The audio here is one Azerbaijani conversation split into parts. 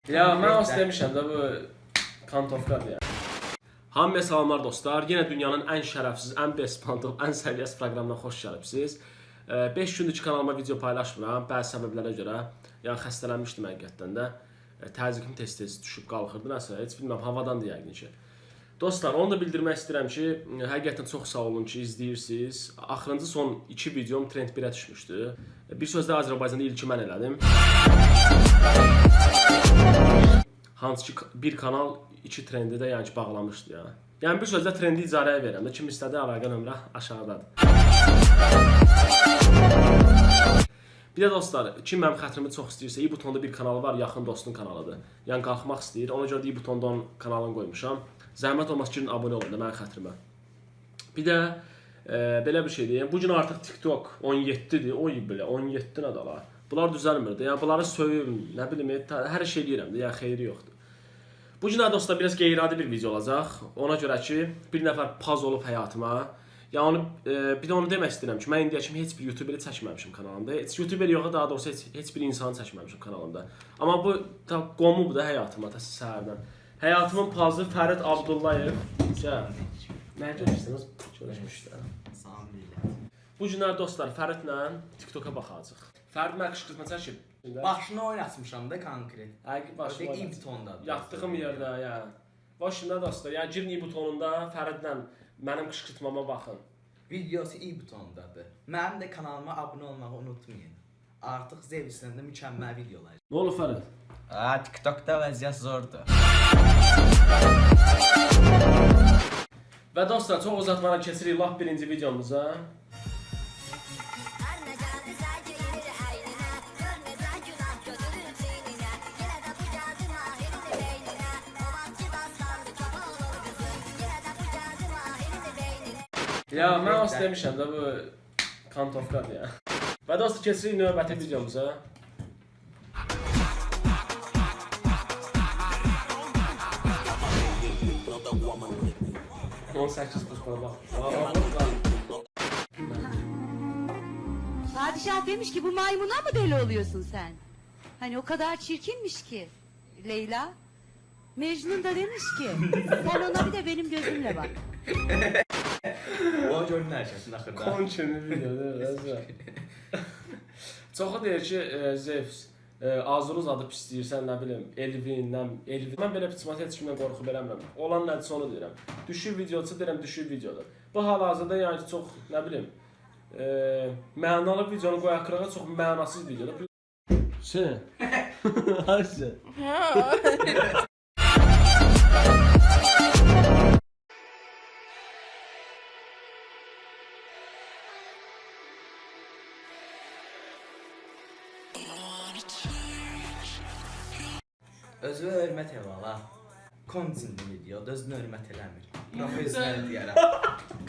Ya mən os demişəm də bu kantovkadır ya. Hamıya salamlar dostlar. Yenə dünyanın ən şərəfsiz, ən bespantov, ən səviyyəsiz proqramına xoş gəlibsiniz. 5 gündür ki kanalıma video paylaşmıram bəzi səbəblərə görə. Yəni xəstələnmişdim həqiqətən də. Təzyiqim tez-tez düşüb qalxırdı nəsə. Heç bilmirəm havadandır yəqin ki. Dostlar, onu da bildirmək istəyirəm ki, həqiqətən çox sağ olun ki, izləyirsiniz. Axırıncı son 2 videom Trend 1-ə düşmüşdü. Bir sözlə Azərbaycanda ilki mən elədim. Hansı ki bir kanal 2 trendi də yəni ki bağlamışdı ya. Yəni bir sözlə trendi icarəyə verirəm də. Kim istədi əlaqə nömrə aşağıdadır. Bir də dostlar, kim mənim xətrimi çox istəyirsə, i butonda bir kanalı var, yaxın dostun kanalıdır. Yəni qalxmaq istəyir, ona görə də i butonda onun kanalını qoymuşam. Zəhmət olmaz ki, abunə olun da mənim xətrimə. Bir də belə bir şey deyim. Bu gün artıq TikTok 17-dir. Oy belə 17 nə də var. Bunlar düzəlmirdi. Yəni bunları söyüm, nə bilim, hər şey eləyirəm də, yəni xeyri yoxdur. Bu gün dostlar biraz qeyri-adi bir video olacaq. Ona görə ki, bir nəfər paz olub həyatıma. Yəni bir də onu demək istəyirəm ki, mən indiyə kimi heç bir YouTuberi çəkməmişim kanalımda. Heç YouTuberi yox, daha doğrusu heç bir insanı çəkməmişim kanalımda. Amma bu qomub da həyatıma səhərdən. Həyatımın pazı Fərid Abdullayev. Nə görürsünüz? Görüşmüşlər. Salam millət. Bu günlər dostlar Fəridlə TikToka baxacağıq. Fərid mən qışqırtma çəkib. Başını oynatmışam da konkret. Həqiqi başını İyi butondadır. Yatdığım yerdə, yəni. Başında dostlar, yəni girin i butonunda Fəridlə mənim qışqırtmama baxın. Videosu iyi butondadır. Mənim də kanalıma abunə olmağı unutmayın. Artıq Zevs'dən də mükəmməl videolar. Nə olur Fərid? TikTokda vəziyyət zordur. Və dostlar, çox uzatmadan keçirik lap birinci videomuza. Ya mən os demişəm də bu kantovkadır ya. Və dostlar, keçirik növbəti videomuza. 18 pusula bak. Padişah demiş ki bu maymuna mı deli oluyorsun sen? Hani o kadar çirkinmiş ki Leyla. Mecnun da demiş ki sen ona bir de benim gözümle bak. O görün nəşəsin axırda. Konçeni videodur. Çoxu deyir ki, Zevs, Azuruz adı pisləyirsən, nə bilim, Elvin. Mən belə piçmat heç kimdən qorxub eləmirəm. Olan nədirsə onu deyirəm. Düşür videosu deyirəm, düşür videodur. Bu hal-hazırda yəni ki, çox, nə bilim, mənalı videonu qoyaq qırağa çox mənasız videodur. Sən? Hayır. Özünə hörmət evala. Kontinli video, özünə hörmət eləmir. Profesional deyərəm.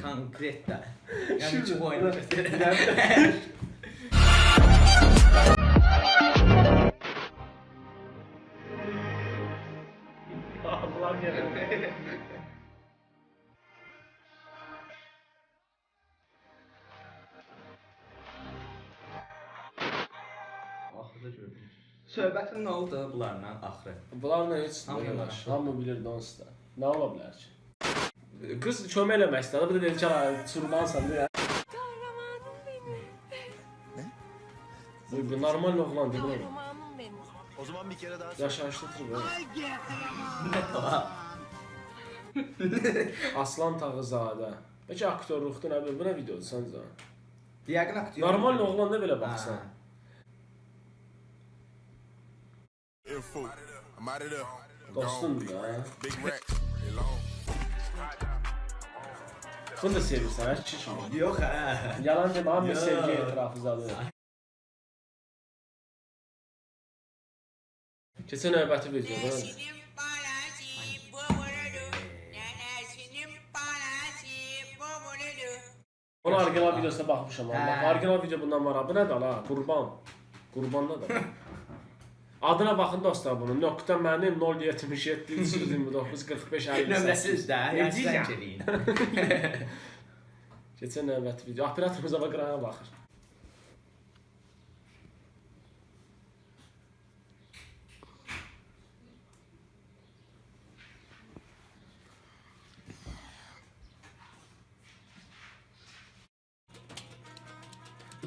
Konkret də. Yəni ki, bu oyunu götürürəm. Bunlar gəlir. Axırda gördüm. Söhbətin nə oldu bunlarla axırı? Bunlarla heç hamı bilirdi onsuz da. Nə ola bilər ki? Qız kömək eləmək istədi, bu da dedi ki, çurbansan deyə. Bu normal oğlandır bu. O zaman bir kere daha Yaşayışlıdır bu. Aslan Tağızadə. Bəlkə aktyorluqdur, nə bilir, bu nə videodur səncə? Yəqin aktyor. Normal oğlanda belə baxsan. Dostumdur da. Bunu da sevirsən, hər kişi kimi. Yox hə. Yalan demə, hamı sevgi etirafızadır. Keçən növbəti video, bu nədir? Onun orijinal videosuna baxmışam, amma orijinal video bundan var, bu nədir ala? Qurban. Qurban nədir? Adına baxın dostlar bunun. Nokta mənim 077 329 45 58. Nömrəsiz də, yəni zəng eləyin. Keçən növbəti video. Operatorumuz hava qırağına baxır.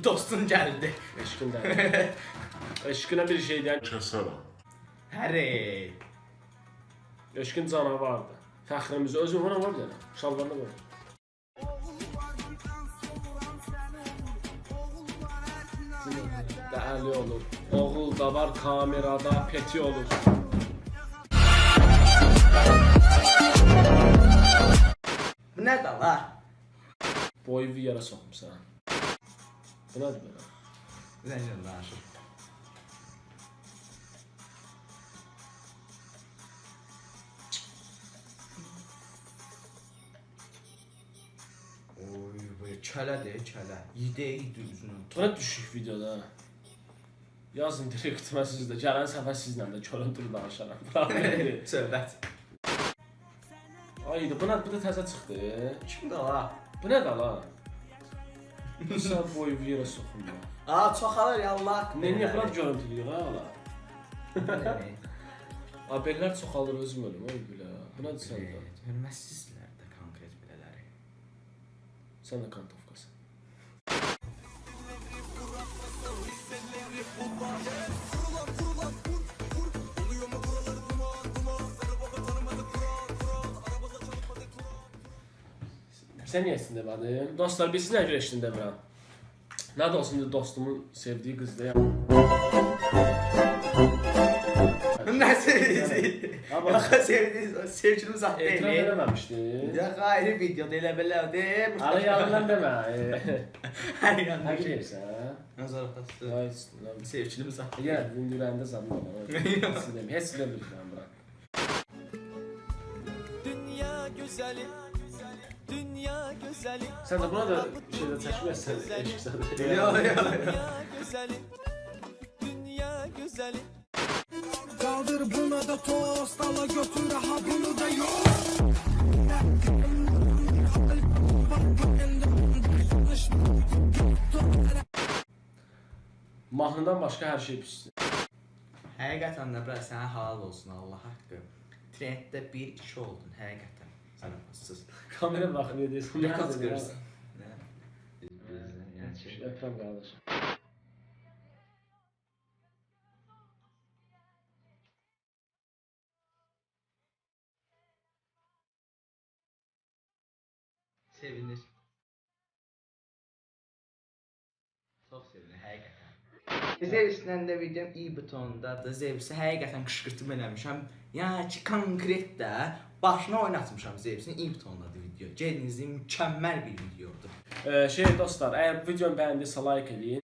Dostun gəldi. Eşqin də. Eşqinə bir şey deyən kəsərəm. Həri. Eşqin canavardır. Fəxrimiz özün ona var deyən. Şalvarına var. Dəli olur. Oğul da var kamerada peti olur. Bu nədir la? Boyu bir yerə soxmuşsan. Bu nədir belə? Zəncən danışır. Oy, bu çələdir, çələ. Yedi üzünü. Bu nə düşük videoda? Yazın direktmə sizdə. Gələn səfər sizlə də görüntülü danışaram. Söhbət. Aydı, bu da təzə çıxdı. Kimdir la? Bu nədir la? Sən boyu bir yerə soxulma. Aa, çoxalır ya Allah. Nəyə bura görüntülüyür ha ala? Haberlər çoxalır özüm ölüm, oy bilə. Bu nədir səndə? Hörmətsizlər də konkret belələri. Sən də kantovkasan. Sən niyə istində bədim? Dostlar, bilsin nə görə işində biləm? Nə də olsun dostumun sevdiyi qızdır. Nə sevdiniz? Yaxa sevdiniz, sevgilimiz haqqı Etiraf elə. eləməmişdi. Yaxa ayrı videoda elə belədi. Ala yalandan demə. Hər yandan Hər şeysən. Nazar atası. Ay, Sevgilimiz haqqı. ya ürəyində zadım var. Heç bilmirəm bura. Dünya güzeli, dünya güzeli. Sən də buna da şeydə çəkməsən, eşiksən. Yo. Dünya güzeli, dünya güzeli. Kaldır buna da tost, ala götür ha bunu da yok. Mahnıdan başqa hər şey pisdir. Həqiqətən də bura sənə halal olsun Allah haqqı. Trenddə 1-2 oldun həqiqətən. Sən apasız. Kamera baxın, nə deyirsən? Ne qıcqırırsan? Öpürəm qardaşım. Sevinir. Çox sevinir həqiqətən. Zevs'dən də videom i butondadır. Zevs'i həqiqətən qışqırtım eləmişəm. Yəni ki, konkret də başına oynatmışam Zevs'in i butondadır video. Gediniz, mükəmməl bir videodur. Dostlar, əgər bu videonu bəyəndinizsə like eləyin.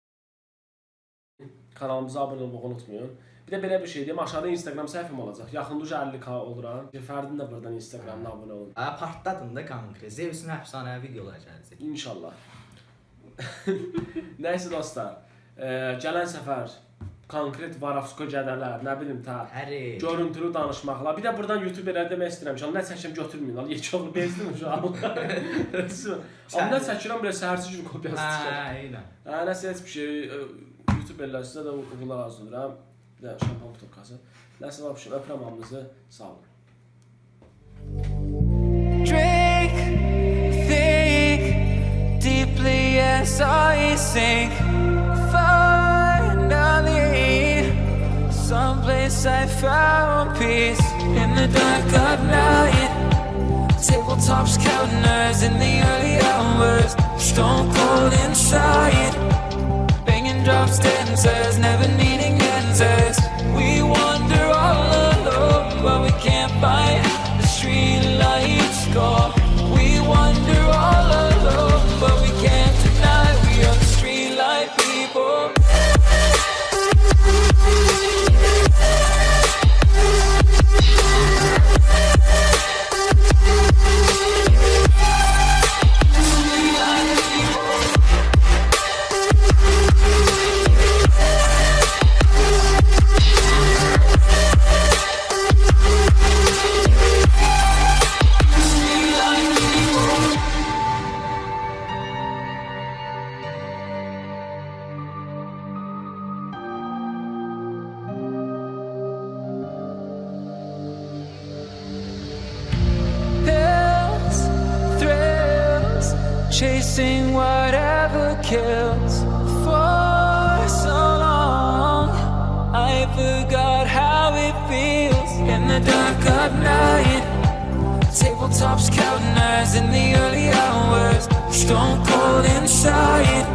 Kanalımıza abunə olmağı unutmayın. Bir də belə bir şey deyim, aşağıda Instagram səhifəm olacaq. Yaxında 50k oluram. Fərdin də buradan Instagramına abunə olun. Partladın da konkret. Zevs'in əfsanəvi videoları gələcək. İnşallah. Nəysə dostlar, gələn səfər konkret Varavsko gədələr, nə bilim Həri. görüntülü danışmaqlar. Bir də buradan YouTuberlərə demək istəyirəm ki, nə çəkəm götürməyin. Al yekəğli bezdim şu an. Amma nə çəkirəm belə səhərsi gün kopyası çıxır. Eynən. Nəsə heç bir şey YouTuberlər sizə də uğurlar arzulayıram. Bir də şampan butokası. Nəsə var bir şey, öpürəm hamınızı. Sağ olun. Drink, think deeply as I sink. Finally, someplace I found peace in the dark of night. Tabletops counting nerves in the early hours. Stone cold inside. Banging drops, dancers, never needing answers. We wander all alone, but we can't find the street lights go. We wander all alone, but we can't deny we are the street light people. Pills, thrills, chasing whatever kills. the dark of night. Tabletops counting eyes in the early hours. Stone cold inside.